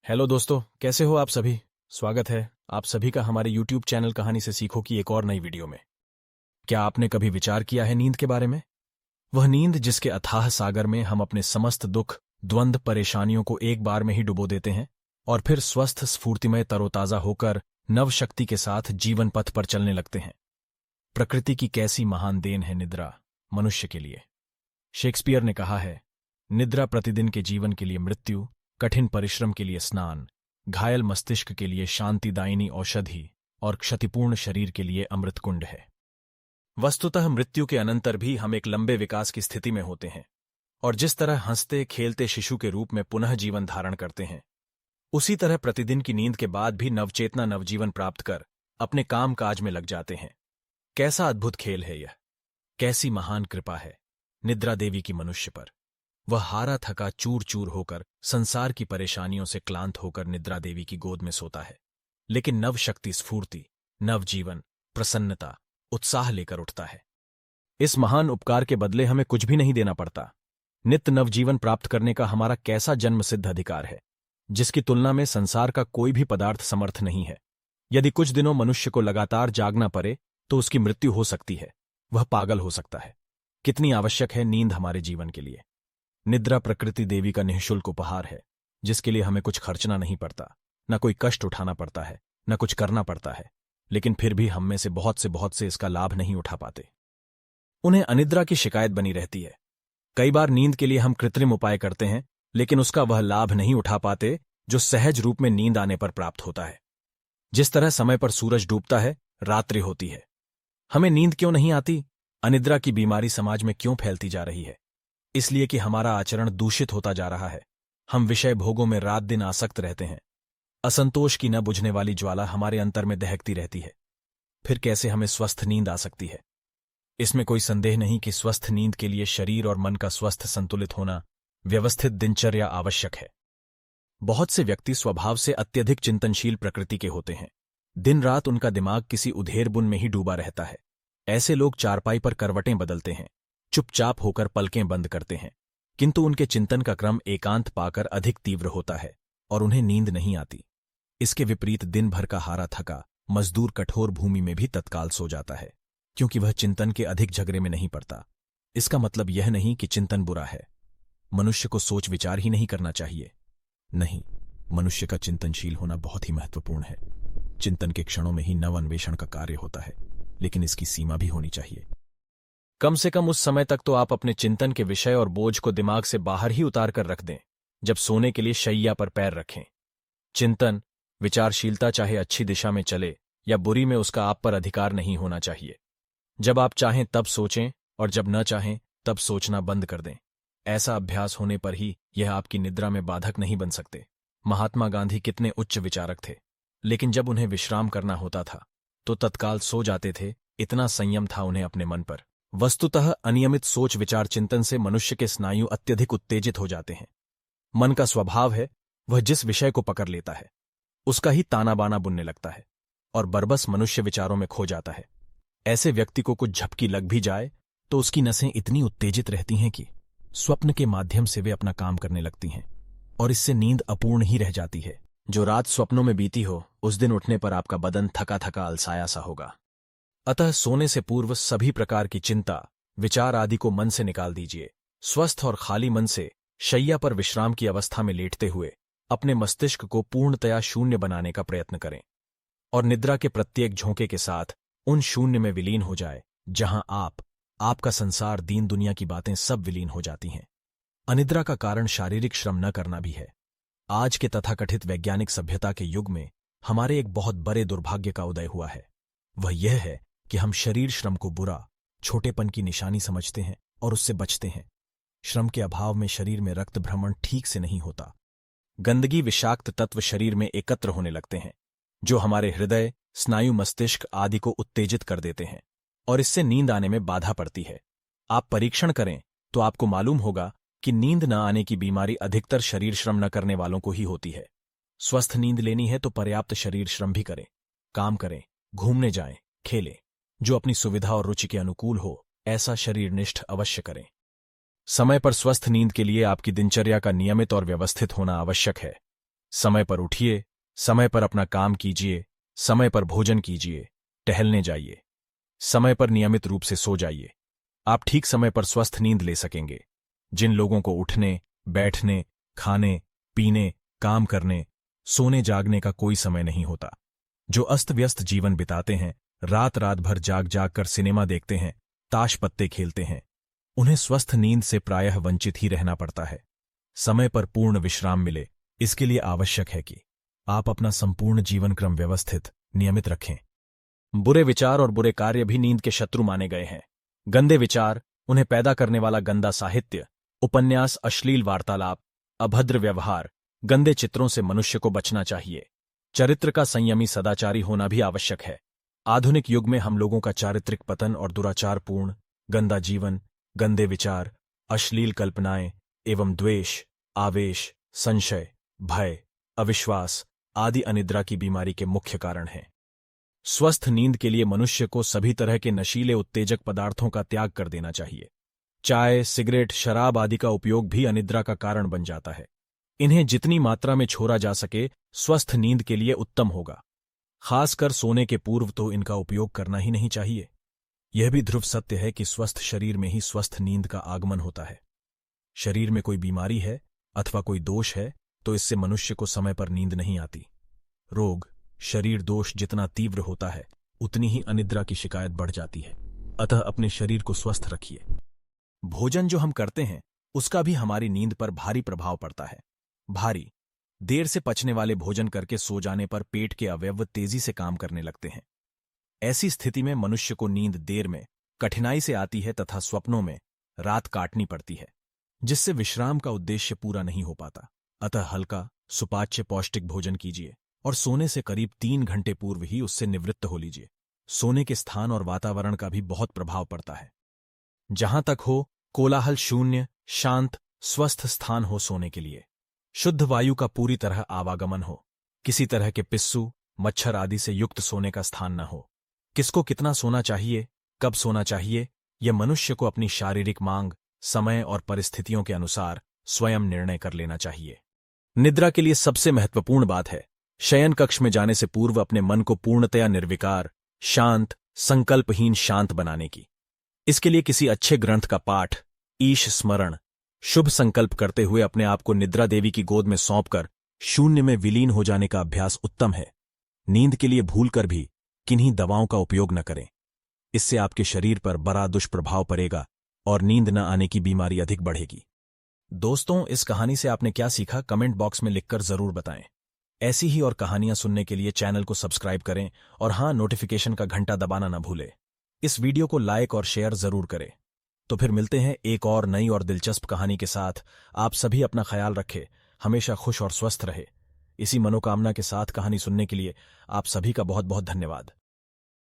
Hello दोस्तों, कैसे हो आप सभी। स्वागत है आप सभी का हमारे YouTube चैनल कहानी से सीखो की एक और नई वीडियो में। क्या आपने कभी विचार किया है नींद के बारे में? वह नींद जिसके अथाह सागर में हम अपने समस्त दुख, द्वंद्व, परेशानियों को एक बार में ही डुबो देते हैं और फिर स्वस्थ, स्फूर्तिमय, तरोताजा होकर नव शक्ति के साथ जीवन पथ पर चलने लगते हैं। प्रकृति की कैसी महान देन है निद्रा मनुष्य के लिए। शेक्सपियर ने कहा है, निद्रा प्रतिदिन के जीवन के लिए मृत्यु, कठिन परिश्रम के लिए स्नान, घायल मस्तिष्क के लिए शांतिदायिनी औषधि और क्षतिपूर्ण शरीर के लिए अमृत कुंड है। वस्तुतः मृत्यु के अनंतर भी हम एक लंबे विकास की स्थिति में होते हैं और जिस तरह हंसते खेलते शिशु के रूप में पुनः जीवन धारण करते हैं, उसी तरह प्रतिदिन की नींद के बाद भी नवचेतना नवजीवन प्राप्त कर अपने काम काज में लग जाते हैं। कैसा अद्भुत खेल है यह, कैसी महान कृपा है निद्रा देवी की मनुष्य पर। वह हारा थका चूर चूर होकर संसार की परेशानियों से क्लांत होकर निद्रा देवी की गोद में सोता है, लेकिन नव शक्ति, स्फूर्ति, नव जीवन, प्रसन्नता, उत्साह लेकर उठता है। इस महान उपकार के बदले हमें कुछ भी नहीं देना पड़ता। नित्य नवजीवन प्राप्त करने का हमारा कैसा जन्मसिद्ध अधिकार है, जिसकी तुलना में संसार का कोई भी पदार्थ समर्थ नहीं है। यदि कुछ दिनों मनुष्य को लगातार जागना पड़े तो उसकी मृत्यु हो सकती है, वह पागल हो सकता है। कितनी आवश्यक है नींद हमारे जीवन के लिए। निद्रा प्रकृति देवी का निःशुल्क उपहार है, जिसके लिए हमें कुछ खर्चना नहीं पड़ता, न कोई कष्ट उठाना पड़ता है, न कुछ करना पड़ता है, लेकिन फिर भी हम में से बहुत से इसका लाभ नहीं उठा पाते। उन्हें अनिद्रा की शिकायत बनी रहती है। कई बार नींद के लिए हम कृत्रिम उपाय करते हैं, लेकिन उसका वह लाभ नहीं उठा पाते जो सहज रूप में नींद आने पर प्राप्त होता है। जिस तरह समय पर सूरज डूबता है, रात्रि होती है। हमें नींद क्यों नहीं आती? अनिद्रा की बीमारी समाज में क्यों फैलती जा रही है? इसलिए कि हमारा आचरण दूषित होता जा रहा है। हम विषय भोगों में रात दिन आसक्त रहते हैं। असंतोष की न बुझने वाली ज्वाला हमारे अंतर में दहकती रहती है। फिर कैसे हमें स्वस्थ नींद आ सकती है? इसमें कोई संदेह नहीं कि स्वस्थ नींद के लिए शरीर और मन का स्वस्थ संतुलित होना, व्यवस्थित दिनचर्या आवश्यक है। बहुत से व्यक्ति स्वभाव से अत्यधिक चिंतनशील प्रकृति के होते हैं। दिन रात उनका दिमाग किसी उधेड़ बुन में ही डूबा रहता है। ऐसे लोग चारपाई पर करवटें बदलते हैं, चुपचाप होकर पलकें बंद करते हैं, किंतु उनके चिंतन का क्रम एकांत पाकर अधिक तीव्र होता है और उन्हें नींद नहीं आती। इसके विपरीत दिन भर का हारा थका मजदूर कठोर भूमि में भी तत्काल सो जाता है, क्योंकि वह चिंतन के अधिक झगड़े में नहीं पड़ता। इसका मतलब यह नहीं कि चिंतन बुरा है। मनुष्य को सोच विचार ही नहीं करना चाहिए। नहीं, मनुष्य का चिंतनशील होना बहुत ही महत्वपूर्ण है। चिंतन के क्षणों में ही नव अन्वेषण का कार्य होता है, लेकिन इसकी सीमा भी होनी चाहिए। कम से कम उस समय तक तो आप अपने चिंतन के विषय और बोझ को दिमाग से बाहर ही उतार कर रख दें, जब सोने के लिए शैया पर पैर रखें। चिंतन, विचारशीलता चाहे अच्छी दिशा में चले या बुरी में, उसका आप पर अधिकार नहीं होना चाहिए। जब आप चाहें तब सोचें और जब न चाहें तब सोचना बंद कर दें। ऐसा अभ्यास होने पर ही यह आपकी निद्रा में बाधक नहीं बन सकते। महात्मा गांधी कितने उच्च विचारक थे, लेकिन जब उन्हें विश्राम करना होता था तो तत्काल सो जाते थे। इतना संयम था उन्हें अपने मन पर। वस्तुतः अनियमित सोच विचार चिंतन से मनुष्य के स्नायु अत्यधिक उत्तेजित हो जाते हैं। मन का स्वभाव है, वह जिस विषय को पकड़ लेता है उसका ही ताना बाना बुनने लगता है और बरबस मनुष्य विचारों में खो जाता है। ऐसे व्यक्ति को कुछ झपकी लग भी जाए तो उसकी नसें इतनी उत्तेजित रहती हैं कि स्वप्न के माध्यम से वे अपना काम करने लगती हैं और इससे नींद अपूर्ण ही रह जाती है। जो रात स्वप्नों में बीती हो, उस दिन उठने पर आपका बदन थका थका अलसाया सा होगा। अतः सोने से पूर्व सभी प्रकार की चिंता, विचार आदि को मन से निकाल दीजिए। स्वस्थ और खाली मन से शैया पर विश्राम की अवस्था में लेटते हुए अपने मस्तिष्क को पूर्णतया शून्य बनाने का प्रयत्न करें और निद्रा के प्रत्येक झोंके के साथ उन शून्य में विलीन हो जाए जहां आपका संसार, दीन दुनिया की बातें सब विलीन हो जाती हैं। अनिद्रा का कारण शारीरिक श्रम न करना भी है। आज के तथाकथित वैज्ञानिक सभ्यता के युग में हमारे एक बहुत बड़े दुर्भाग्य का उदय हुआ है। वह यह है कि हम शरीर श्रम को बुरा, छोटेपन की निशानी समझते हैं और उससे बचते हैं। श्रम के अभाव में शरीर में रक्त भ्रमण ठीक से नहीं होता। गंदगी, विषाक्त तत्व शरीर में एकत्र होने लगते हैं, जो हमारे हृदय, स्नायु, मस्तिष्क आदि को उत्तेजित कर देते हैं और इससे नींद आने में बाधा पड़ती है। आप परीक्षण करें तो आपको मालूम होगा कि नींद न आने की बीमारी अधिकतर शरीर श्रम न करने वालों को ही होती है। स्वस्थ नींद लेनी है तो पर्याप्त शरीर श्रम भी करें, काम करें, घूमने जाएं, खेलें। जो अपनी सुविधा और रुचि के अनुकूल हो, ऐसा शरीरनिष्ठ अवश्य करें। समय पर स्वस्थ नींद के लिए आपकी दिनचर्या का नियमित और व्यवस्थित होना आवश्यक है। समय पर उठिए, समय पर अपना काम कीजिए, समय पर भोजन कीजिए, टहलने जाइए, समय पर नियमित रूप से सो जाइए। आप ठीक समय पर स्वस्थ नींद ले सकेंगे। जिन लोगों को उठने, बैठने, खाने, पीने, काम करने, सोने जागने का कोई समय नहीं होता, जो अस्त व्यस्त जीवन बिताते हैं, रात रात भर जाग जाग कर सिनेमा देखते हैं, ताश पत्ते खेलते हैं, उन्हें स्वस्थ नींद से प्रायः वंचित ही रहना पड़ता है। समय पर पूर्ण विश्राम मिले, इसके लिए आवश्यक है कि आप अपना संपूर्ण जीवन क्रम व्यवस्थित, नियमित रखें। बुरे विचार और बुरे कार्य भी नींद के शत्रु माने गए हैं। गंदे विचार, उन्हें पैदा करने वाला गंदा साहित्य, उपन्यास, अश्लील वार्तालाप, अभद्र व्यवहार, गंदे चित्रों से मनुष्य को बचना चाहिए। चरित्र का संयमी सदाचारी होना भी आवश्यक है। आधुनिक युग में हम लोगों का चारित्रिक पतन और दुराचारपूर्ण, गंदा जीवन, गंदे विचार, अश्लील कल्पनाएं एवं द्वेष, आवेश, संशय, भय, अविश्वास आदि अनिद्रा की बीमारी के मुख्य कारण हैं। स्वस्थ नींद के लिए मनुष्य को सभी तरह के नशीले उत्तेजक पदार्थों का त्याग कर देना चाहिए। चाय, सिगरेट, शराब आदि का उपयोग भी अनिद्रा का कारण बन जाता है। इन्हें जितनी मात्रा में छोड़ा जा सके, स्वस्थ नींद के लिए उत्तम होगा। खासकर सोने के पूर्व तो इनका उपयोग करना ही नहीं चाहिए। यह भी ध्रुव सत्य है कि स्वस्थ शरीर में ही स्वस्थ नींद का आगमन होता है। शरीर में कोई बीमारी है अथवा कोई दोष है तो इससे मनुष्य को समय पर नींद नहीं आती। रोग, शरीर दोष जितना तीव्र होता है उतनी ही अनिद्रा की शिकायत बढ़ जाती है। अतः अपने शरीर को स्वस्थ रखिए। भोजन जो हम करते हैं उसका भी हमारी नींद पर भारी प्रभाव पड़ता है। भारी, देर से पचने वाले भोजन करके सो जाने पर पेट के अवयव तेजी से काम करने लगते हैं। ऐसी स्थिति में मनुष्य को नींद देर में, कठिनाई से आती है तथा स्वप्नों में रात काटनी पड़ती है, जिससे विश्राम का उद्देश्य पूरा नहीं हो पाता। अतः हल्का, सुपाच्य, पौष्टिक भोजन कीजिए और सोने से करीब 3 घंटे पूर्व ही उससे निवृत्त हो लीजिए। सोने के स्थान और वातावरण का भी बहुत प्रभाव पड़ता है। जहां तक हो, कोलाहल शून्य, शांत, स्वस्थ स्थान हो सोने के लिए। शुद्ध वायु का पूरी तरह आवागमन हो। किसी तरह के पिस्सू, मच्छर आदि से युक्त सोने का स्थान न हो। किसको कितना सोना चाहिए, कब सोना चाहिए, यह मनुष्य को अपनी शारीरिक मांग, समय और परिस्थितियों के अनुसार स्वयं निर्णय कर लेना चाहिए। निद्रा के लिए सबसे महत्वपूर्ण बात है शयन कक्ष में जाने से पूर्व अपने मन को पूर्णतया निर्विकार, शांत, संकल्पहीन शांत बनाने की। इसके लिए किसी अच्छे ग्रंथ का पाठ, ईश स्मरण, शुभ संकल्प करते हुए अपने आप को निद्रा देवी की गोद में सौंपकर शून्य में विलीन हो जाने का अभ्यास उत्तम है। नींद के लिए भूलकर भी किन्हीं दवाओं का उपयोग न करें। इससे आपके शरीर पर बड़ा दुष्प्रभाव पड़ेगा और नींद न आने की बीमारी अधिक बढ़ेगी। दोस्तों, इस कहानी से आपने क्या सीखा कमेंट बॉक्स में लिखकर जरूर बताएं। ऐसी ही और कहानियां सुनने के लिए चैनल को सब्सक्राइब करें और हाँ, नोटिफिकेशन का घंटा दबाना न भूलें। इस वीडियो को लाइक और शेयर जरूर करें। तो फिर मिलते हैं एक और नई और दिलचस्प कहानी के साथ। आप सभी अपना ख्याल रखें, हमेशा खुश और स्वस्थ रहे। इसी मनोकामना के साथ कहानी सुनने के लिए आप सभी का बहुत बहुत धन्यवाद।